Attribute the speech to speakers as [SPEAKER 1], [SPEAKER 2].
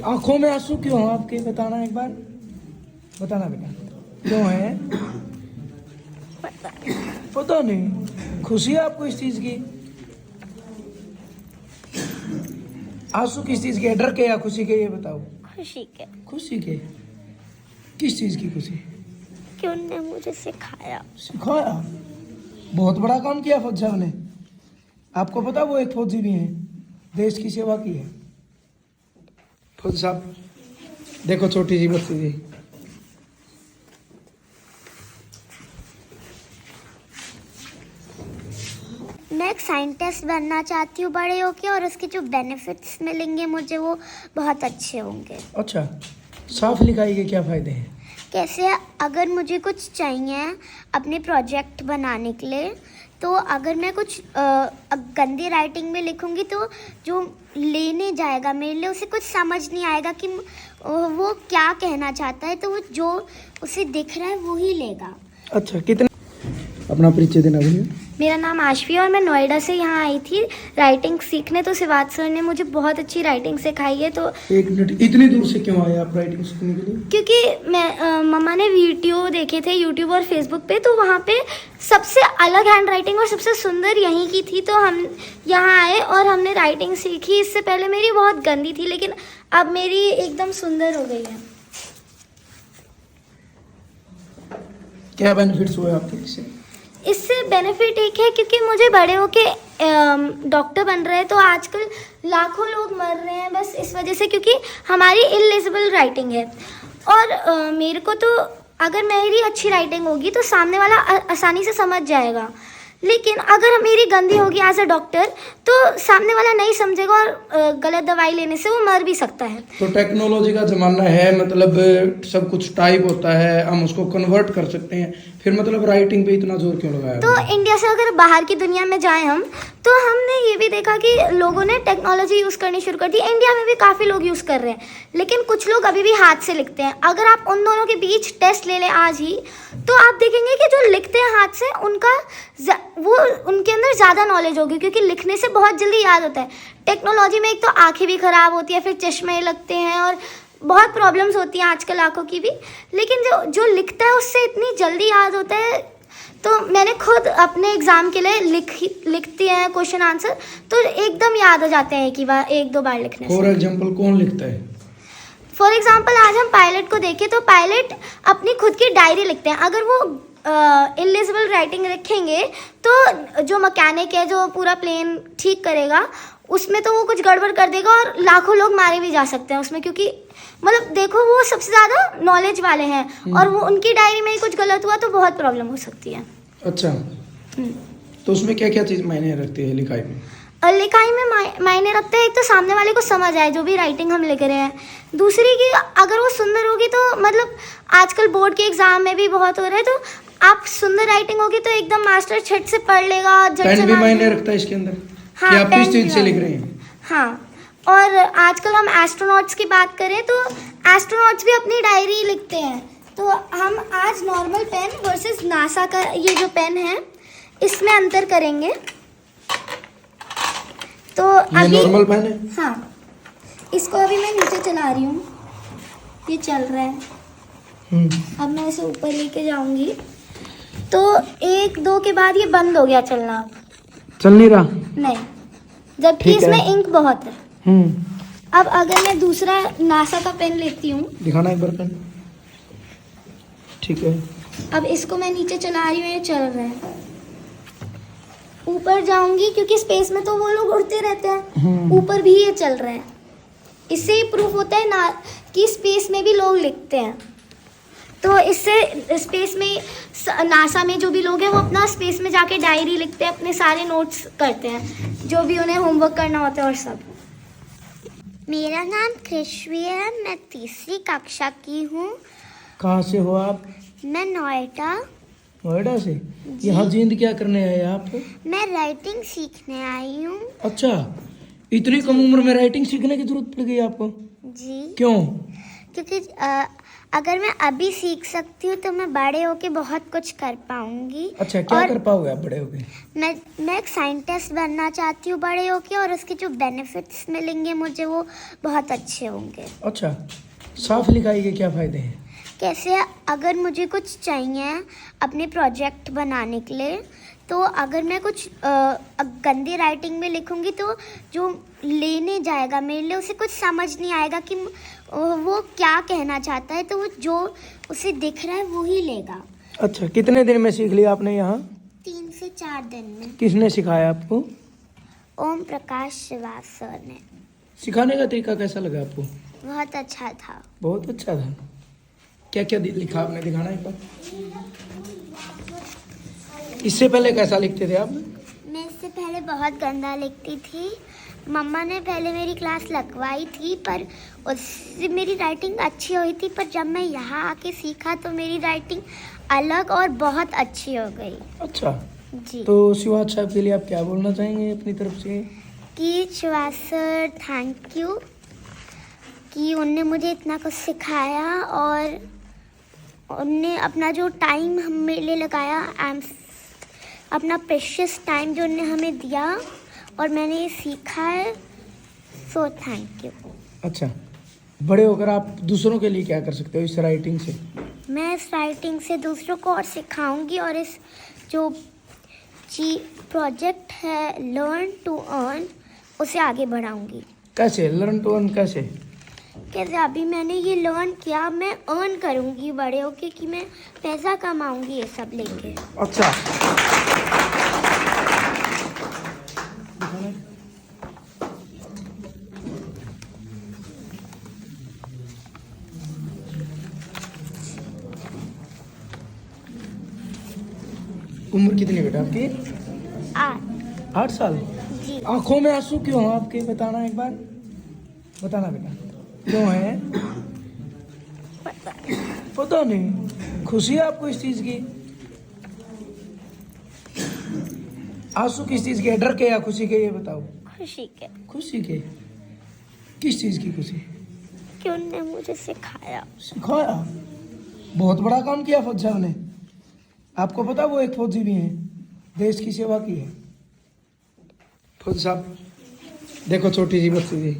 [SPEAKER 1] आंखों में आंसू क्यों हैं आपके, बताना एक बार, बताना बेटा क्यों है? पता नहीं। खुशी है आपको इस चीज की? आंसू किस चीज के, डर के या खुशी के, ये बताओ।
[SPEAKER 2] खुशी के।
[SPEAKER 1] खुशी के? किस चीज की खुशी?
[SPEAKER 2] कि उनने मुझे सिखाया।
[SPEAKER 1] सिखाया? बहुत बड़ा काम किया फौज साहब ने। आपको पता वो एक फौजी भी हैं, देश की सेवा की है फौज साहब। देखो छोटी सी बच्ची जी।
[SPEAKER 2] मैं एक साइंटिस्ट बनना चाहती हूँ बड़े होके, और उसके जो बेनिफिट्स मिलेंगे मुझे वो बहुत अच्छे होंगे।
[SPEAKER 1] अच्छा, साफ लिखाई के क्या फायदे हैं?
[SPEAKER 2] कैसे, अगर मुझे कुछ चाहिए अपने प्रोजेक्ट बनाने के लिए, तो अगर मैं कुछ गंदी राइटिंग में लिखूंगी तो जो लेने जाएगा मेरे लिए उसे कुछ समझ नहीं आएगा कि वो क्या कहना चाहता है, तो वो जो उसे दिख रहा है वो ही लेगा।
[SPEAKER 1] अच्छा, कितने अपना परिचय देना भैया।
[SPEAKER 2] मेरा नाम आशवी है और मैं नोएडा से यहाँ आई थी राइटिंग सीखने, तो शिवाज सर ने मुझे बहुत अच्छी राइटिंग सिखाई है। तो
[SPEAKER 1] एक मिनट, इतनी दूर से क्यों आए आप राइटिंग सीखने के लिए?
[SPEAKER 2] क्योंकि मैं मम्मा ने वीडियो देखे थे यूट्यूब और फेसबुक पे, तो वहाँ पे सबसे अलग हैंड राइटिंग और सबसे सुंदर यहीं की थी, तो हम यहाँ आए और हमने राइटिंग सीखी। इससे पहले मेरी बहुत गंदी थी, लेकिन अब मेरी एकदम सुंदर हो गई है।
[SPEAKER 1] क्या बेनिफिट्स हुए आपके इससे?
[SPEAKER 2] इससे बेनिफिट एक है क्योंकि मुझे बड़े होके डॉक्टर बन रहे हैं, तो आजकल लाखों लोग मर रहे हैं बस इस वजह से, क्योंकि हमारी इलिजिबल राइटिंग है। और मेरे को तो अगर मेरी अच्छी राइटिंग होगी तो सामने वाला आसानी से समझ जाएगा, लेकिन अगर मेरी गंदी होगी एज अ डॉक्टर तो सामने वाला नहीं समझेगा और गलत दवाई लेने से वो मर भी सकता है।
[SPEAKER 1] तो टेक्नोलॉजी का जमाना है, मतलब सब कुछ टाइप होता है, हम उसको कन्वर्ट कर सकते हैं, फिर मतलब राइटिंग पे इतना जोर क्यों लगाया?
[SPEAKER 2] तो इंडिया से अगर बाहर की दुनिया में जाएं हम, तो हमने ये भी देखा कि लोगों ने टेक्नोलॉजी यूज़ करनी शुरू कर दी। इंडिया में भी काफ़ी लोग यूज़ कर रहे हैं, लेकिन कुछ लोग अभी भी हाथ से लिखते हैं। अगर आप उन दोनों के बीच टेस्ट ले लें आज ही, तो आप देखेंगे कि जो लिखते हैं हाथ से उनके अंदर ज़्यादा नॉलेज होगी, क्योंकि लिखने से बहुत जल्दी याद होता है। टेक्नोलॉजी में एक तो आंखें भी ख़राब होती है, फिर चश्मे लगते हैं और बहुत प्रॉब्लम्स होती हैं आजकल आंखों की भी, लेकिन जो लिखता है उससे इतनी जल्दी याद होता है। तो मैंने खुद अपने एग्ज़ाम के लिए लिखती हैं क्वेश्चन आंसर, तो एकदम याद हो जाते हैं एक दो बार लिखने से।
[SPEAKER 1] फॉर एग्जाम्पल कौन लिखता है?
[SPEAKER 2] फॉर एग्जाम्पल आज हम पायलट को देखें तो पायलट अपनी खुद की डायरी लिखते हैं। अगर वो इलिजिबल राइटिंग लिखेंगे तो जो मैकेनिक है जो पूरा प्लेन ठीक करेगा उसमें तो वो कुछ गड़बड़ कर देगा और लाखों लोग मारे भी जा सकते हैं उसमें, क्योंकि मतलब देखो वो सबसे ज़्यादा नॉलेज वाले हैं और वो उनकी डायरी में ही कुछ गलत हुआ तो बहुत प्रॉब्लम हो सकती है।
[SPEAKER 1] अच्छा, तो उसमें क्या क्या चीज़ मायने रखती है लिखाई में?
[SPEAKER 2] लिखाई में मायने रखते हैं, एक तो सामने वाले को समझ आए जो भी राइटिंग हम लिख रहे हैं, दूसरी कि अगर वो सुंदर होगी तो मतलब आजकल बोर्ड के एग्जाम में भी बहुत हो रहा है, तो आप सुंदर राइटिंग होगी तो एकदम मास्टर झट से पढ़ लेगा।
[SPEAKER 1] पेन भी मायने रखता है इसके अंदर?
[SPEAKER 2] हाँ,
[SPEAKER 1] कि आप किस चीज़ से लिख रहे हैं?
[SPEAKER 2] हाँ, और आजकल हम एस्ट्रोनॉट्स की बात करें तो एस्ट्रोनॉट्स भी अपनी डायरी लिखते हैं। तो हम आज नॉर्मल पेन वर्सेस नासा का ये जो पेन है इसमें अंतर करेंगे। तो
[SPEAKER 1] ये
[SPEAKER 2] अभी
[SPEAKER 1] नॉर्मल पेन है?
[SPEAKER 2] हाँ, इसको अभी मैं नीचे चला रही हूँ, ये चल रहा है। अब मैं इसे ऊपर लेके जाऊंगी तो एक दो के बाद ये बंद हो गया चलना,
[SPEAKER 1] चल नहीं रहा?
[SPEAKER 2] नहीं, जबकि इसमें इंक बहुत है। अब अगर मैं दूसरा नासा का पेन लेती हूँ,
[SPEAKER 1] दिखाना एक बार पेन। ठीक है,
[SPEAKER 2] अब इसको मैं नीचे चला रही हूँ, ये चल रहा है। ऊपर जाऊंगी क्योंकि स्पेस में तो वो लोग उड़ते रहते हैं, ऊपर भी ये चल रहा है। इससे ही प्रूफ होता है ना कि स्पेस में भी लोग लिखते हैं। तो इससे स्पेस में नासा में जो भी लोग हैं वो अपना स्पेस में जाके डायरी लिखते हैं, अपने सारे नोट्स करते हैं जो भी उन्हें होमवर्क करना होता है और सब। मेरा नाम कृष्वी है, मैं 3री कक्षा की हूँ।
[SPEAKER 1] कहाँ से हो आप?
[SPEAKER 2] मैं नोएडा।
[SPEAKER 1] नोएडा से? यहाँ जींद क्या करने आए आप?
[SPEAKER 2] मैं राइटिंग सीखने आई हूँ।
[SPEAKER 1] अच्छा, इतनी कम उम्र में राइटिंग सीखने की जरूरत पड़ गई आपको?
[SPEAKER 2] जी।
[SPEAKER 1] क्यों?
[SPEAKER 2] क्योंकि अगर मैं अभी सीख सकती हूँ तो मैं बड़े होके बहुत कुछ कर पाऊंगी।
[SPEAKER 1] अच्छा, क्या
[SPEAKER 2] और
[SPEAKER 1] कर पाओगे आप बड़े होके?
[SPEAKER 2] मैं एक साइंटिस्ट बनना चाहती हूँ बड़े होके, और उसके जो बेनिफिट्स मिलेंगे मुझे वो बहुत अच्छे होंगे।
[SPEAKER 1] अच्छा, साफ लिखाई के क्या फायदे हैं?
[SPEAKER 2] कैसे, अगर मुझे कुछ चाहिए अपने प्रोजेक्ट बनाने के लिए, तो अगर मैं कुछ गंदी राइटिंग में लिखूंगी तो जो लेने जाएगा मेरे लिए उसे कुछ समझ नहीं आएगा कि वो क्या कहना चाहता है, तो वो जो उसे दिख रहा है वो ही लेगा।
[SPEAKER 1] अच्छा, कितने दिन में सीख लिया आपने यहाँ?
[SPEAKER 2] 3 से 4 दिन में।
[SPEAKER 1] किसने सिखाया आपको?
[SPEAKER 2] ओम प्रकाश श्रीवास्तव ने।
[SPEAKER 1] सिखाने का तरीका कैसा लगा आपको?
[SPEAKER 2] बहुत अच्छा था।
[SPEAKER 1] बहुत अच्छा था। क्या क्या लिखा आपने, दिखाना एक बार। इससे पहले कैसा लिखते थे आप?
[SPEAKER 2] मैं इससे पहले बहुत गंदा लिखती थी। मम्मा ने पहले मेरी क्लास लगवाई थी, पर उससे मेरी राइटिंग अच्छी हुई थी, पर जब मैं यहाँ आके सीखा तो मेरी राइटिंग अलग और बहुत अच्छी हो गई।
[SPEAKER 1] अच्छा
[SPEAKER 2] जी।
[SPEAKER 1] तो शिवाज साहब के लिए आप क्या बोलना चाहेंगे अपनी तरफ से?
[SPEAKER 2] कि शिवाज सर थैंक यू कि उनने मुझे इतना कुछ सिखाया, और उनने अपना जो टाइम हम मेरे लिए लगाया, अपना प्रेशियस टाइम जो उन्होंने हमें दिया, और मैंने ये सीखा है, सो थैंक यू।
[SPEAKER 1] अच्छा, बड़े होकर आप दूसरों के लिए क्या कर सकते हो इस राइटिंग से?
[SPEAKER 2] मैं इस राइटिंग से दूसरों को और सिखाऊंगी, और इस जो प्रोजेक्ट है लर्न टू अर्न उसे आगे बढ़ाऊंगी।
[SPEAKER 1] कैसे लर्न टू अर्न? कैसे?
[SPEAKER 2] अभी मैंने ये लर्न किया, मैं अर्न करूंगी बड़े होके, कि मैं पैसा कमाऊंगी ये सब लेके।
[SPEAKER 1] अच्छा, उम्र कितनी बेटा आपकी?
[SPEAKER 2] 8।
[SPEAKER 1] 8 साल।
[SPEAKER 2] जी।
[SPEAKER 1] आंखों में आंसू क्यों हैं आपके? बताना एक बार, बताना बेटा, क्यों है? पता नहीं। खुशी है आपको इस चीज की? आंसू किस चीज के? डर के या खुशी के, ये बताओ।
[SPEAKER 2] खुशी के।
[SPEAKER 1] खुशी के? किस चीज की खुशी?
[SPEAKER 2] कि उनने मुझे सिखाया।
[SPEAKER 1] सिखाया? बहुत बड़ा काम किया फौज साहब ने। आपको पता वो एक फौजी भी हैं, देश की सेवा की है। फौज साहब देखो, छोटी सी बच्ची जी